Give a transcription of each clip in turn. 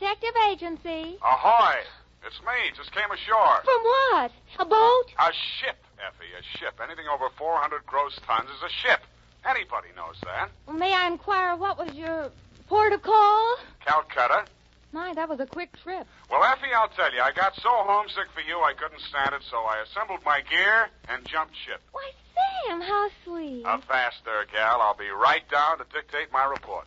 Detective Agency. Ahoy! It's me. Just came ashore. From what? A boat? A ship, Effie, a ship. Anything over 400 gross tons is a ship. Anybody knows that. Well, may I inquire what was your port of call? Calcutta. My, that was a quick trip. Well, Effie, I'll tell you, I got so homesick for you I couldn't stand it, so I assembled my gear and jumped ship. Why, Sam, how sweet. Fast there, gal. I'll be right down to dictate my report.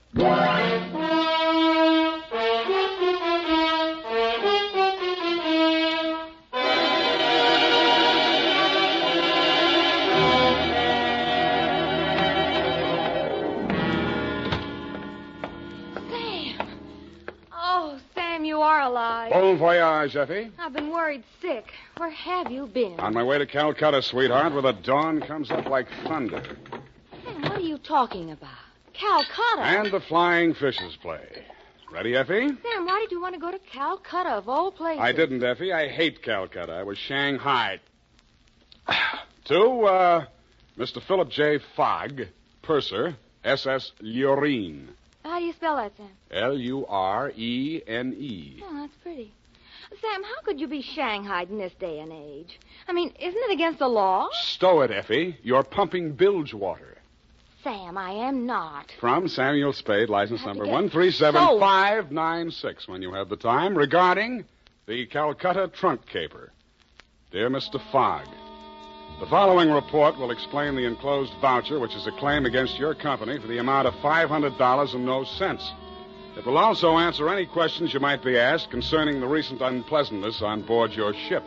You are alive. Bon voyage, Effie. I've been worried sick. Where have you been? On my way to Calcutta, sweetheart, where the dawn comes up like thunder. Sam, what are you talking about? Calcutta? And the flying fishes play. Ready, Effie? Sam, why did you want to go to Calcutta, of all places? I didn't, Effie. I hate Calcutta. I was Shanghai. To, Mr. Philip J. Fogg, purser, SS Lurene. How do you spell that, Sam? Lurene. Oh, that's pretty. Sam, how could you be shanghaied in this day and age? I mean, isn't it against the law? Stow it, Effie. You're pumping bilge water. Sam, I am not. From Samuel Spade, license number 137596, when you have the time, regarding the Calcutta trunk caper. Dear Mr. Fogg, the following report will explain the enclosed voucher, which is a claim against your company for the amount of $500 and no cents. It will also answer any questions you might be asked concerning the recent unpleasantness on board your ship.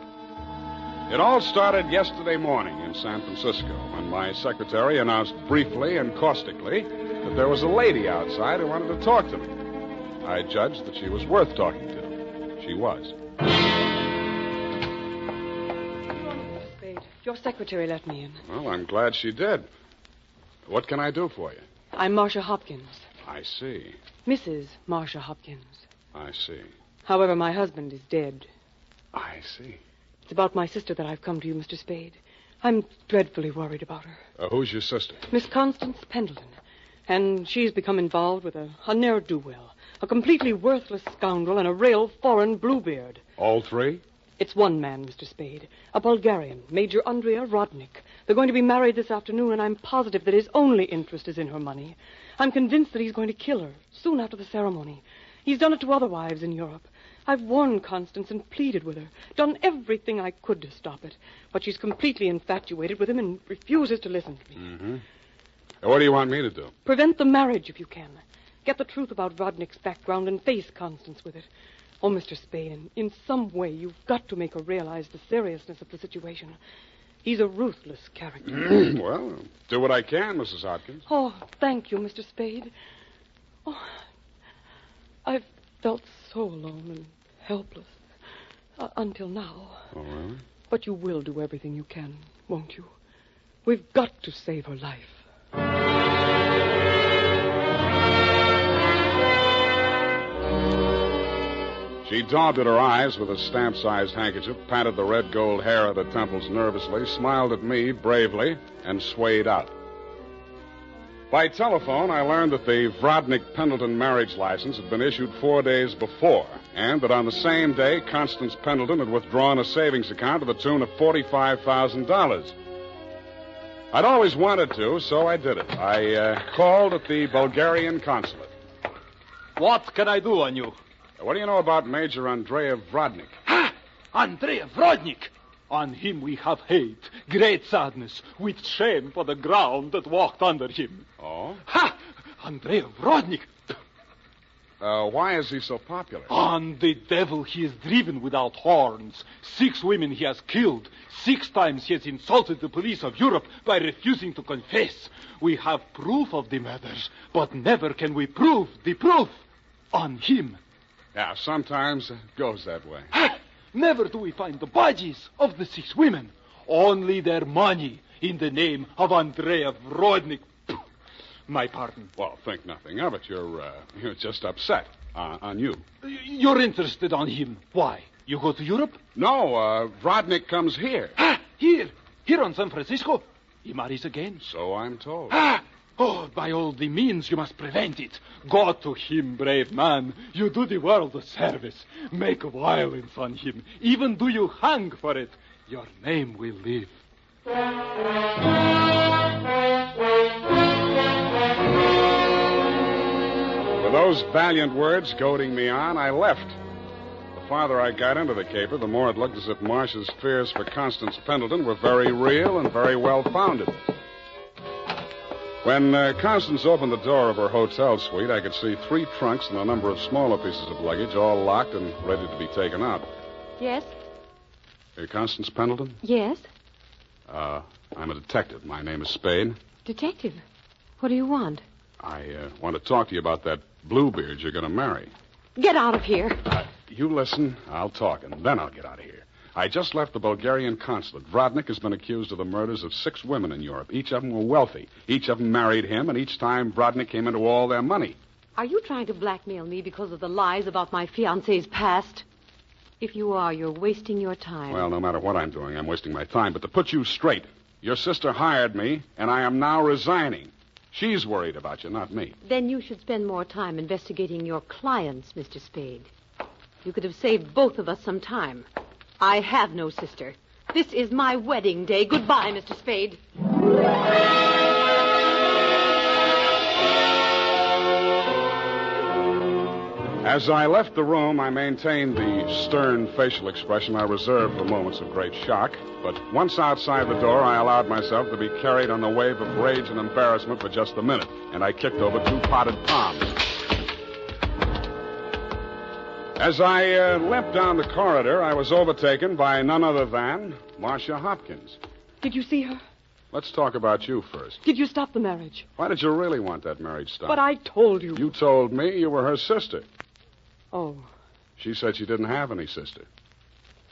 It all started yesterday morning in San Francisco when my secretary announced briefly and caustically that there was a lady outside who wanted to talk to me. I judged that she was worth talking to. She was. Your secretary let me in. Well, I'm glad she did. What can I do for you? I'm Marcia Hopkins. I see. Mrs. Marcia Hopkins. I see. However, my husband is dead. I see. It's about my sister that I've come to you, Mr. Spade. I'm dreadfully worried about her. Who's your sister? Miss Constance Pendleton. And she's become involved with a ne'er-do-well, a completely worthless scoundrel, and a real foreign bluebeard. All three? It's one man, Mr. Spade, a Bulgarian, Major Andrea Rodnik. They're going to be married this afternoon, and I'm positive that his only interest is in her money. I'm convinced that he's going to kill her soon after the ceremony. He's done it to other wives in Europe. I've warned Constance and pleaded with her, done everything I could to stop it. But she's completely infatuated with him and refuses to listen to me. Mm-hmm. What do you want me to do? Prevent the marriage if you can. Get the truth about Rodnik's background and face Constance with it. Oh, Mr. Spade, in some way you've got to make her realize the seriousness of the situation. He's a ruthless character. Well, do what I can, Mrs. Hopkins. Oh, thank you, Mr. Spade. Oh, I've felt so alone and helpless until now. Oh, really? But you will do everything you can, won't you? We've got to save her life. She daubed at her eyes with a stamp-sized handkerchief, patted the red gold hair of the temples nervously, smiled at me bravely, and swayed out. By telephone, I learned that the Vrodnik-Pendleton marriage license had been issued 4 days before, and that on the same day, Constance Pendleton had withdrawn a savings account to the tune of $45,000. I'd always wanted to, so I did it. I called at the Bulgarian consulate. What can I do on you? What do you know about Major Andrea Vrodnik? Ha! Andrea Vrodnik! On him we have hate, great sadness, with shame for the ground that walked under him. Oh? Ha! Andrea Vrodnik! Why is he so popular? On the devil he is driven without horns. 6 women he has killed. 6 times he has insulted the police of Europe by refusing to confess. We have proof of the murders, but never can we prove the proof on him. Yeah, sometimes it goes that way. Ha! Never do we find the bodies of the 6 women. Only their money in the name of Andrea Vrodnik. My pardon. Well, think nothing of it. You're just upset on you. You're interested on him. Why? You go to Europe? No, Vrodnik comes here. Ah, here on San Francisco. He marries again. So I'm told. Ah, Oh, by all the means, you must prevent it. Go to him, brave man. You do the world a service. Make violence on him. Even do you hang for it. Your name will live. With those valiant words goading me on, I left. The farther I got into the caper, the more it looked as if Marcia's fears for Constance Pendleton were very real and very well-founded. When Constance opened the door of her hotel suite, I could see 3 trunks and a number of smaller pieces of luggage, all locked and ready to be taken out. Yes? Hey, Constance Pendleton? Yes? I'm a detective. My name is Spade. Detective? What do you want? I want to talk to you about that Bluebeard you're going to marry. Get out of here. You listen, I'll talk, and then I'll get out of here. I just left the Bulgarian consulate. Vrodnik has been accused of the murders of 6 women in Europe. Each of them were wealthy. Each of them married him, and each time Vrodnik came into all their money. Are you trying to blackmail me because of the lies about my fiancé's past? If you are, you're wasting your time. Well, no matter what I'm doing, I'm wasting my time. But to put you straight, your sister hired me, and I am now resigning. She's worried about you, not me. Then you should spend more time investigating your clients, Mr. Spade. You could have saved both of us some time. I have no sister. This is my wedding day. Goodbye, Mr. Spade. As I left the room, I maintained the stern facial expression I reserve for moments of great shock. But once outside the door, I allowed myself to be carried on the wave of rage and embarrassment for just a minute, and I kicked over 2 potted palms. As I limped down the corridor, I was overtaken by none other than Marcia Hopkins. Did you see her? Let's talk about you first. Did you stop the marriage? Why did you really want that marriage stopped? But I told you. You told me you were her sister. Oh. She said she didn't have any sister.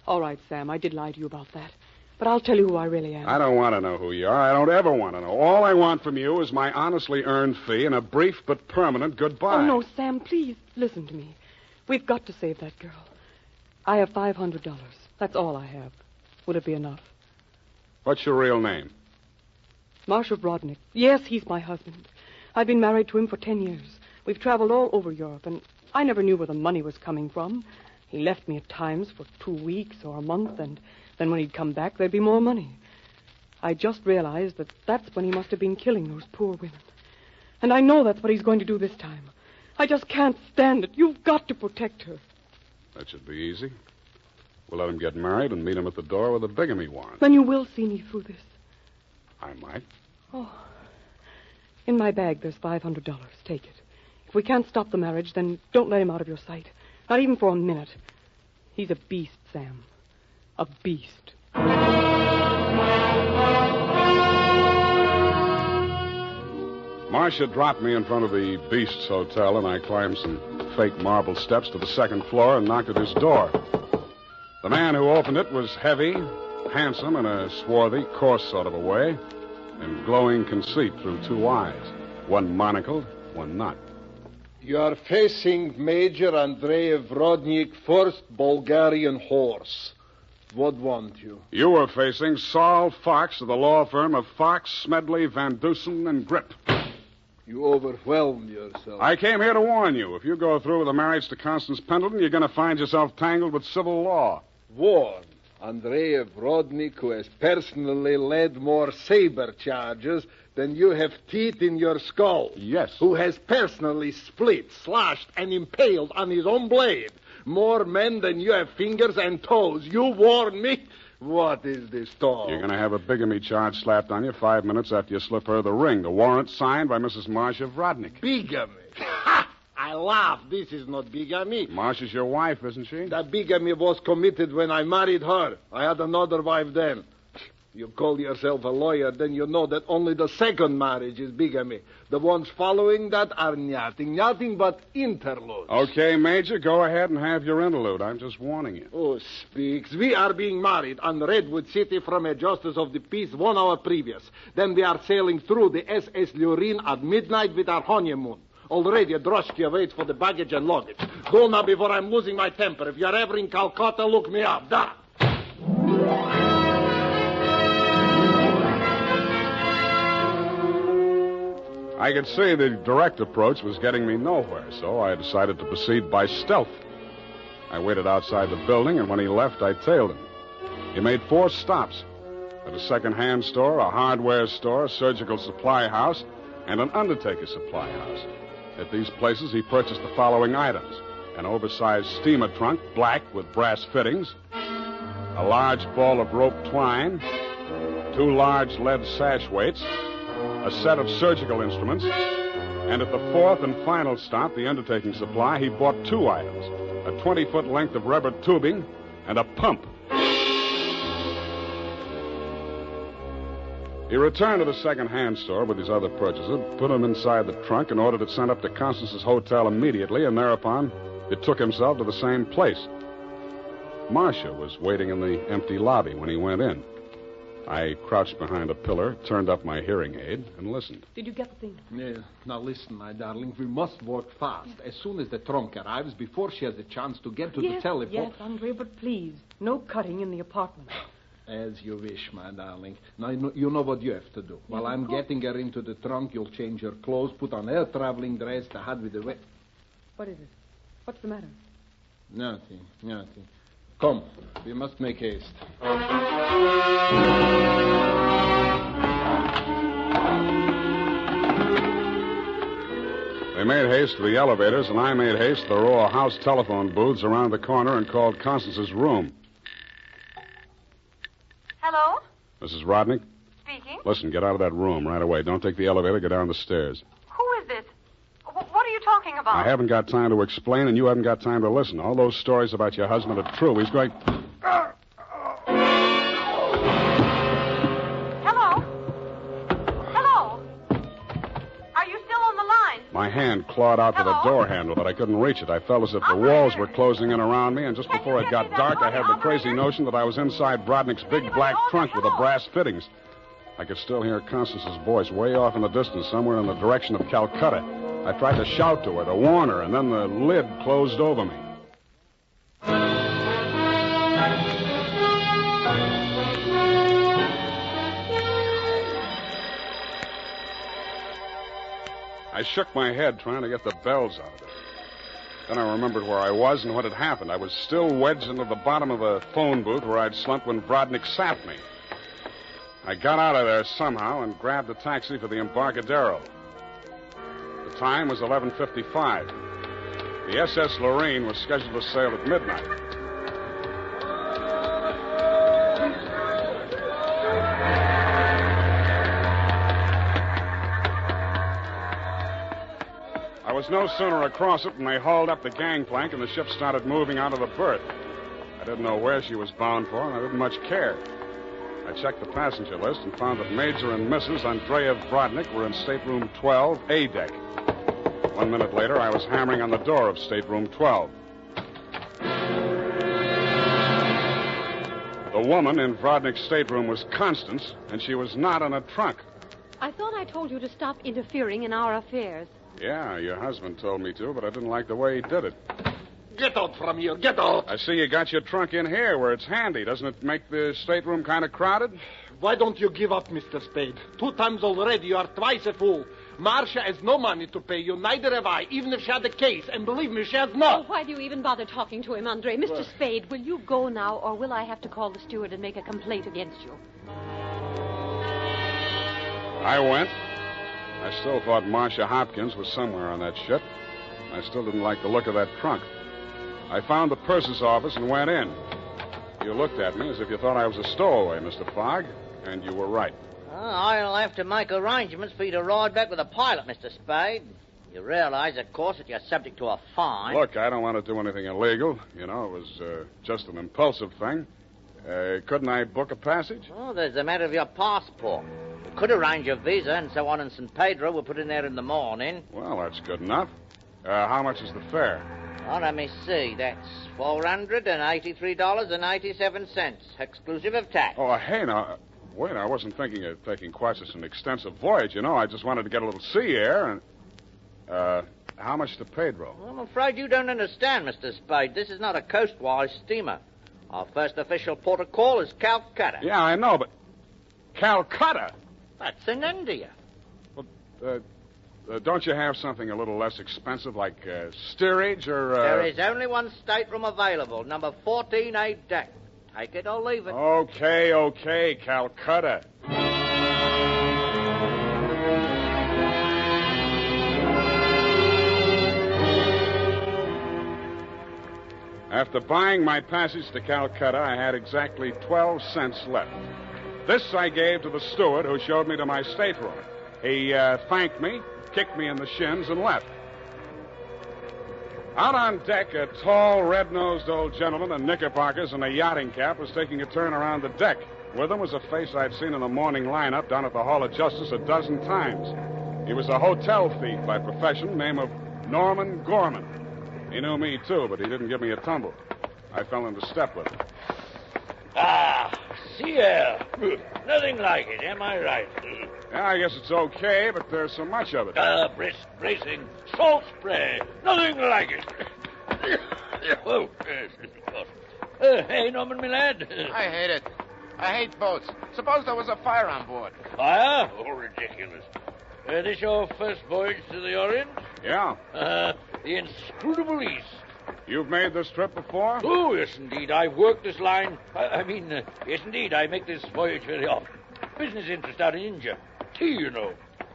All right, Sam, I did lie to you about that. But I'll tell you who I really am. I don't want to know who you are. I don't ever want to know. All I want from you is my honestly earned fee and a brief but permanent goodbye. Oh, no, Sam, please, listen to me. We've got to save that girl. I have $500. That's all I have. Would it be enough? What's your real name? Marshal Brodnick. Yes, he's my husband. I've been married to him for 10 years. We've traveled all over Europe, and I never knew where the money was coming from. He left me at times for 2 weeks or a month, and then when he'd come back, there'd be more money. I just realized that that's when he must have been killing those poor women. And I know that's what he's going to do this time. I just can't stand it. You've got to protect her. That should be easy. We'll let him get married and meet him at the door with a bigamy warrant. Then you will see me through this. I might. Oh. In my bag, there's $500. Take it. If we can't stop the marriage, then don't let him out of your sight. Not even for a minute. He's a beast, Sam. A beast. Marcia dropped me in front of the Beast's Hotel, and I climbed some fake marble steps to the 2nd floor and knocked at his door. The man who opened it was heavy, handsome in a swarthy, coarse sort of a way, and glowing conceit through 2 eyes, one monocled, one not. You are facing Major Andrei Vrodnik, 1st Bulgarian Horse. What want you? You were facing Saul Fox of the law firm of Fox, Smedley, Van Dusen, and Grip. You overwhelmed yourself. I came here to warn you. If you go through with the marriage to Constance Pendleton, you're going to find yourself tangled with civil law. Warn Andrei Vrodnik, who has personally led more saber charges than you have teeth in your skull. Yes. Who has personally split, slashed, and impaled on his own blade more men than you have fingers and toes. You warn me? What is this talk? You're going to have a bigamy charge slapped on you 5 minutes after you slip her the ring. The warrant signed by Mrs. Marcia Vrodnik. Bigamy? Ha! I laugh. This is not bigamy. Marcia's your wife, isn't she? That bigamy was committed when I married her. I had another wife then. You call yourself a lawyer, then you know that only the 2nd marriage is bigamy. The ones following that are nothing but interludes. Okay, Major, go ahead and have your interlude. I'm just warning you. Oh, speaks. We are being married on Redwood City from a justice of the peace 1 hour previous. Then we are sailing through the SS Lurin at midnight with our honeymoon. Already a droshky waits for the baggage and luggage. Go now before I'm losing my temper. If you're ever in Calcutta, look me up. Da! I could see the direct approach was getting me nowhere, so I decided to proceed by stealth. I waited outside the building, and when he left, I tailed him. He made 4 stops at a second-hand store, a hardware store, a surgical supply house, and an undertaker supply house. At these places, he purchased the following items: an oversized steamer trunk, black with brass fittings, a large ball of rope twine, 2 large lead sash weights, a set of surgical instruments, and at the 4th and final stop, the undertaking supply, he bought 2 items: a 20-foot length of rubber tubing and a pump. He returned to the second-hand store with his other purchases, put them inside the trunk, and ordered it sent up to Constance's hotel immediately, and thereupon it took himself to the same place. Marcia was waiting in the empty lobby when he went in. I crouched behind a pillar, turned up my hearing aid, and listened. Did you get the thing? Yeah. Now listen, my darling. We must work fast. As soon as the trunk arrives, before she has a chance to get to the telephone... Yes, Andrea, but please, no cutting in the apartment. As you wish, my darling. Now, you know what you have to do. While I'm getting her into the trunk, you'll change her clothes, put on her traveling dress, the hat with the... What is it? What's the matter? Nothing. Come, we must make haste. They made haste to the elevators, and I made haste to the row of house telephone booths around the corner and called Constance's room. Hello? Mrs. Rodnick? Speaking. Listen, get out of that room right away. Don't take the elevator. Get down the stairs. Who is this? What are you talking about? I haven't got time to explain, and you haven't got time to listen. All those stories about your husband are true. He's going... Hello? Are you still on the line? My hand clawed out to the door handle, but I couldn't reach it. I felt as if the walls were closing in around me, and just before it got dark, I had the crazy notion that I was inside Brodnick's big black trunk with the brass fittings. I could still hear Constance's voice way off in the distance, somewhere in the direction of Calcutta. I tried to shout to her, to warn her, and then the lid closed over me. I shook my head trying to get the bells out of it. Then I remembered where I was and what had happened. I was still wedged into the bottom of a phone booth where I'd slumped when Brodnick sapped me. I got out of there somehow and grabbed a taxi for the Embarcadero. The time was 11:55. The SS Lorraine was scheduled to sail at midnight. I was no sooner across it than they hauled up the gangplank and the ship started moving out of the berth. I didn't know where she was bound for, and I didn't much care. I checked the passenger list and found that Major and Mrs. Andrea Brodnick were in stateroom 12, A deck. 1 minute later, I was hammering on the door of stateroom 12. The woman in Brodnick's stateroom was Constance, and she was not in a trunk. I thought I told you to stop interfering in our affairs. Yeah, your husband told me to, but I didn't like the way he did it. Get out from here. Get out. I see you got your trunk in here where it's handy. Doesn't it make the stateroom kind of crowded? Why don't you give up, Mr. Spade? 2 times already. You are twice a fool. Marcia has no money to pay you. Neither have I, even if she had the case. And believe me, she has Oh, not. why do you even bother talking to him, Andre? Mr. Spade, will you go now, or will I have to call the steward and make a complaint against you? I went. I still thought Marcia Hopkins was somewhere on that ship. I still didn't like the look of that trunk. I found the purser's office and went in. You looked at me as if you thought I was a stowaway, Mr. Fogg, and you were right. I'll have to make arrangements for you to ride back with a pilot, Mr. Spade. You realize, of course, that you're subject to a fine. Look, I don't want to do anything illegal. You know, it was just an impulsive thing. Couldn't I book a passage? Oh, there's the matter of your passport. You could arrange your visa and so on in St. Pedro. We'll put in there in the morning. Well, that's good enough. How much is the fare? Oh, let me see. That's $483.87, exclusive of tax. Oh, hey, now, wait, I wasn't thinking of taking quite such an extensive voyage, you know. I just wanted to get a little sea air, and, how much to Pedro? I'm afraid you don't understand, Mr. Spade. This is not a coastwise steamer. Our first official port of call is Calcutta. Yeah, I know, but Calcutta? That's in India. Well, don't you have something a little less expensive, like steerage or... There is only one stateroom available, number 14A deck. Take it or leave it. Okay, Calcutta. After buying my passage to Calcutta, I had exactly 12 cents left. This I gave to the steward who showed me to my stateroom. He thanked me, kicked me in the shins, and left. Out on deck, a tall, red-nosed old gentleman in knickerbockers and a yachting cap was taking a turn around the deck. With him was a face I'd seen in the morning lineup down at the Hall of Justice a dozen times. He was a hotel thief by profession, name of Norman Gorman. He knew me, too, but he didn't give me a tumble. I fell into step with him. Sea air. Nothing like it, am I right? Yeah, I guess it's okay, but there's so much of it. Brisk, bracing, salt spray. Nothing like it. Oh, yes, of course. Hey, Norman, my lad. I hate it. I hate boats. Suppose there was a fire on board. Fire? Oh, ridiculous. This your first voyage to the Orient? Yeah. The inscrutable East. You've made this trip before? Oh, yes, indeed. I've worked this line. Yes, indeed. I make this voyage very often. Business interest out in India. Tea, you know.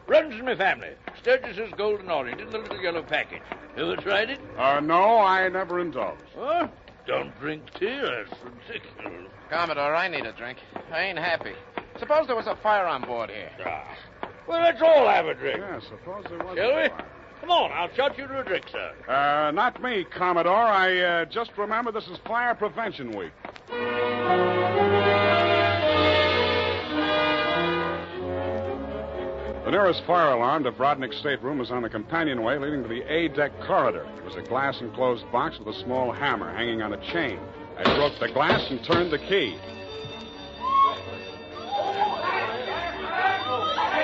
Runs in my family. Sturgis's Golden Orient in the little yellow package. Ever tried it? No, I never indulged. Huh? Don't drink tea. That's ridiculous. Commodore, I need a drink. I ain't happy. Suppose there was a fire on board here. Well, let's all have a drink. Yeah, suppose there was Shall a we? fire. Come on, I'll shot you to a drink, sir. Not me, Commodore. I just remember this is Fire Prevention Week. The nearest fire alarm to Brodnick's stateroom was on the companionway leading to the A-deck corridor. It was a glass-enclosed box with a small hammer hanging on a chain. I broke the glass and turned the key.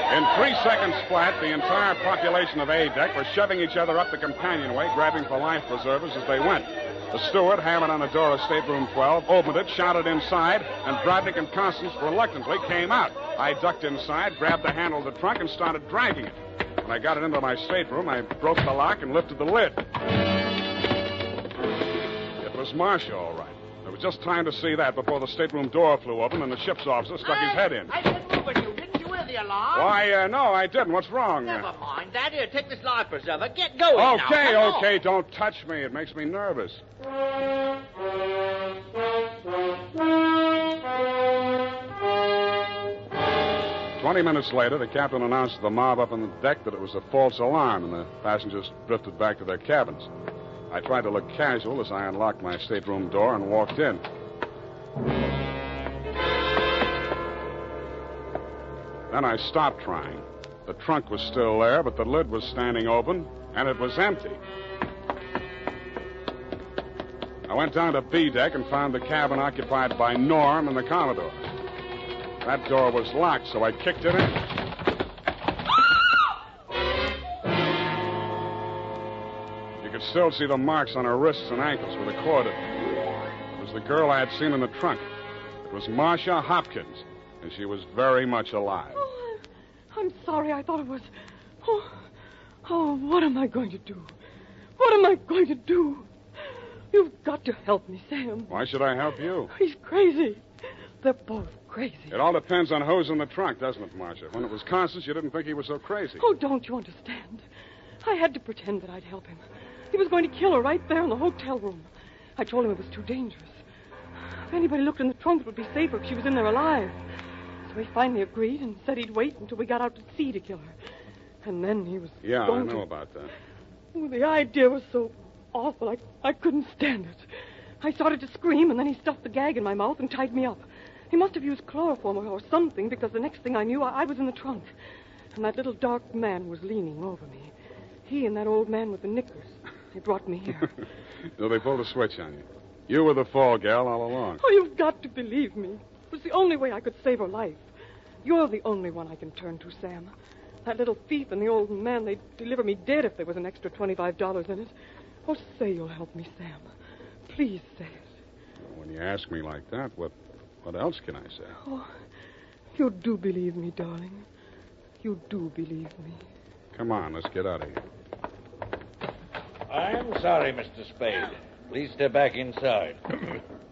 In 3 seconds flat, the entire population of A-deck was shoving each other up the companionway, grabbing for life preservers as they went. The steward hammered on the door of stateroom 12, opened it, shouted inside, and Brodnick and Constance reluctantly came out. I ducked inside, grabbed the handle of the trunk, and started dragging it. When I got it into my stateroom, I broke the lock and lifted the lid. It was Marcia, all right. There was just time to see that before the stateroom door flew open and the ship's officer stuck his head in. I said move it, you. Didn't you hear the alarm? Why, no, I didn't. What's wrong? Never mind that. Here, take this life preserver. Get going now. Okay, Come on. okay, don't touch me. It makes me nervous. 20 minutes later, the captain announced to the mob up on the deck that it was a false alarm, and the passengers drifted back to their cabins. I tried to look casual as I unlocked my stateroom door and walked in. Then I stopped trying. The trunk was still there, but the lid was standing open, and it was empty. I went down to B deck and found the cabin occupied by Norm and the Commodore. That door was locked, so I kicked it in. You could still see the marks on her wrists and ankles where the cord had been. It was the girl I had seen in the trunk. It was Marcia Hopkins, and she was very much alive. Oh, I'm sorry. I thought it was... Oh, what am I going to do? What am I going to do? You've got to help me, Sam. Why should I help you? He's crazy. They're both crazy. It all depends on who's in the trunk, doesn't it, Marcia? When it was Constance, you didn't think he was so crazy. Oh, don't you understand? I had to pretend that I'd help him. He was going to kill her right there in the hotel room. I told him it was too dangerous. If anybody looked in the trunk, it would be safer if she was in there alive. So he finally agreed and said he'd wait until we got out to sea to kill her. And then he was going I know about that. Oh, the idea was so awful, I couldn't stand it. I started to scream, and then he stuffed the gag in my mouth and tied me up. He must have used chloroform or something, because the next thing I knew, I was in the trunk. And that little dark man was leaning over me. He and that old man with the knickers. They brought me here. So they pulled a switch on you. You were the fall gal all along. Oh, you've got to believe me. It was the only way I could save her life. You're the only one I can turn to, Sam. That little thief and the old man, they'd deliver me dead if there was an extra $25 in it. Oh, say you'll help me, Sam. Please say it. Well, when you ask me like that, what else can I say? Oh, you do believe me, darling. You do believe me. Come on, let's get out of here. I'm sorry, Mr. Spade. Please step back inside.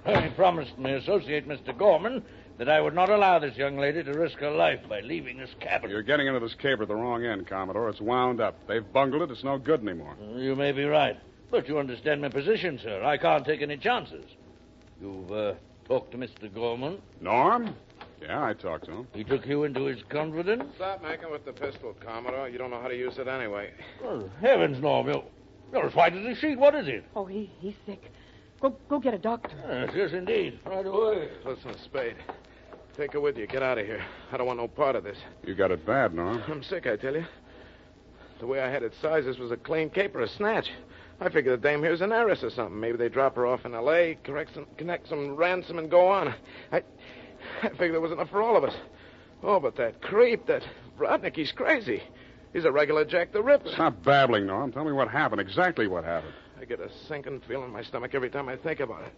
I promised my associate, Mr. Gorman, that I would not allow this young lady to risk her life by leaving this cabin. You're getting into this caper at the wrong end, Commodore. It's wound up. They've bungled it. It's no good anymore. You may be right. But you understand my position, sir. I can't take any chances. You've talked to Mr. Gorman? Norm? Yeah, I talked to him. He took you into his confidence? Stop making with the pistol, Commodore. You don't know how to use it anyway. Oh, heavens, Norm. You're as white as a sheet. What is it? Oh, he's sick. Go get a doctor. Yes, indeed. Right away. Listen, Spade. Take her with you. Get out of here. I don't want no part of this. You got it bad, Norm. I'm sick, I tell you. The way I had it sized, this was a clean caper, a snatch. I figured the dame here's an heiress or something. Maybe they drop her off in L.A., connect some ransom, and go on. I figured there was enough for all of us. Oh, but that creep, that Rodnick, he's crazy. He's a regular Jack the Ripper. Stop babbling, Norm. Tell me what happened, exactly what happened. I get a sinking feeling in my stomach every time I think about it.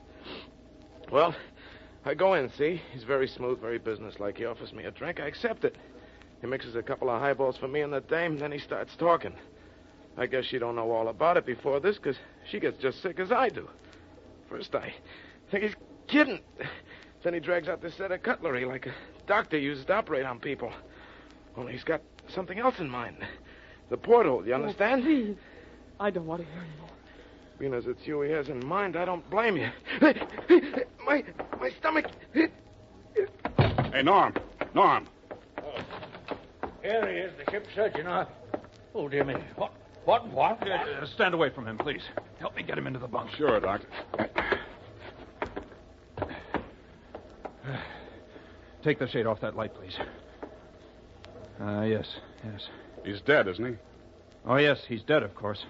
Well, I go in, see? He's very smooth, very businesslike. He offers me a drink. I accept it. He mixes a couple of highballs for me and the dame, then he starts talking. I guess she don't know all about it before this, because she gets just sick as I do. First, I think he's kidding. Then he drags out this set of cutlery like a doctor uses to operate on people. Only he's got something else in mind. The porthole, you understand? Oh, please. I don't want to hear anymore. Being as it's you he has in mind, I don't blame you. My stomach. Hey, Norm. Norm. Oh. Here he is, the ship's surgeon. Oh, dear me. What? Stand away from him, please. Help me get him into the bunk. Sure, Doctor. Take the shade off that light, please. Yes. He's dead, isn't he? Oh, yes, he's dead, of course.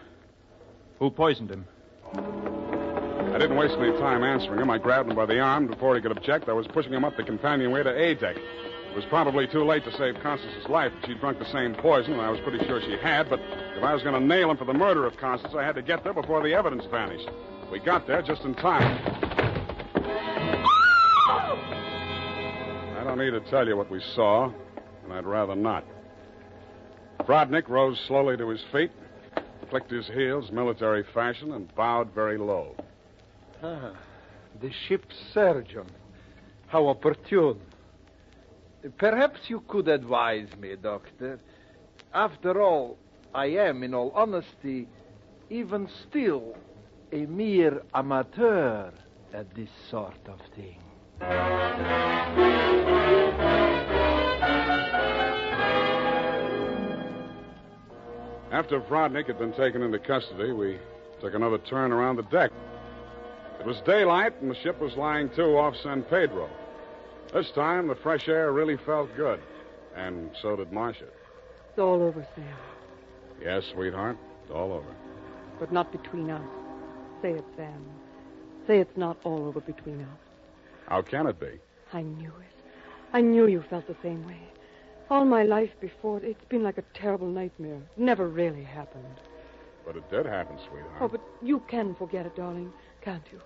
Who poisoned him? I didn't waste any time answering him. I grabbed him by the arm. Before he could object, I was pushing him up the companionway to A deck. It was probably too late to save Constance's life if she'd drunk the same poison, and I was pretty sure she had, but if I was going to nail him for the murder of Constance, I had to get there before the evidence vanished. We got there just in time. I don't need to tell you what we saw, and I'd rather not. Rodnick rose slowly to his feet, clicked his heels military fashion, and bowed very low. The ship's surgeon. How opportune. Perhaps you could advise me, Doctor. After all, I am, in all honesty, even still, a mere amateur at this sort of thing. After Rodnick had been taken into custody, we took another turn around the deck. It was daylight, and the ship was lying to off San Pedro. This time, the fresh air really felt good, and so did Marcia. It's all over, Sam. Yes, sweetheart, it's all over. But not between us. Say it, Sam. Say it's not all over between us. How can it be? I knew it. I knew you felt the same way. All my life before, it's been like a terrible nightmare. It never really happened. But it did happen, sweetheart. Oh, but you can forget it, darling, can't you?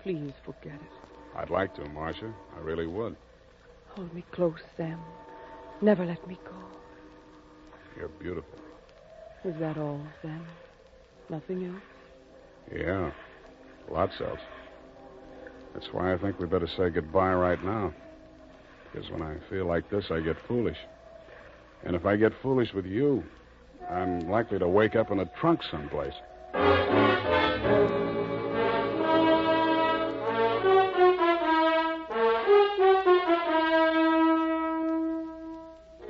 Please forget it. I'd like to, Marcia. I really would. Hold me close, Sam. Never let me go. You're beautiful. Is that all, Sam? Nothing else? Yeah, lots else. That's why I think we better say goodbye right now. Because when I feel like this, I get foolish. And if I get foolish with you, I'm likely to wake up in a trunk someplace.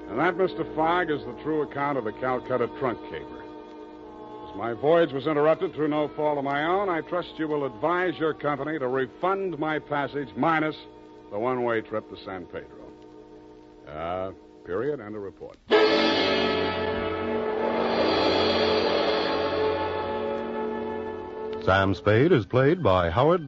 And that, Mr. Fogg, is the true account of the Calcutta trunk caper. As my voyage was interrupted through no fault of my own, I trust you will advise your company to refund my passage minus the one-way trip to San Pedro. Period, and a report. Sam Spade is played by Howard